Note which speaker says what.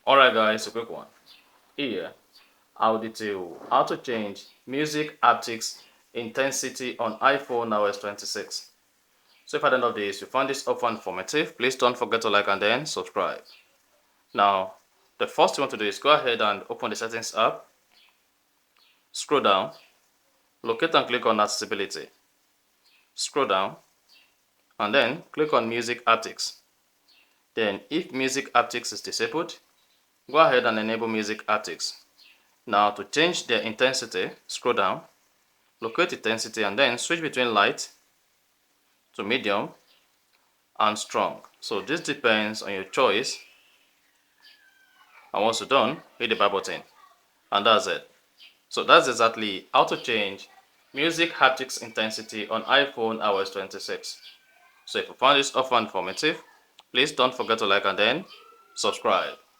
Speaker 1: Alright guys, a quick one. Here, I'll detail how to change music haptics intensity on iPhone iOS 26. So if at the end of this you found this helpful and informative, please don't forget to like and then subscribe. Now, the first thing you want to do is go ahead and open the settings app, scroll down, locate and click on accessibility, scroll down, and then click on music haptics. Then if music haptics is disabled, go ahead and enable music haptics. Now to change the intensity, scroll down, locate intensity and then switch between light to medium and strong. So this depends on your choice. And once you're done, hit the buy button. And that's it. So that's exactly how to change music haptics intensity on iPhone iOS 26. So if you found this offer informative, please don't forget to like and then subscribe.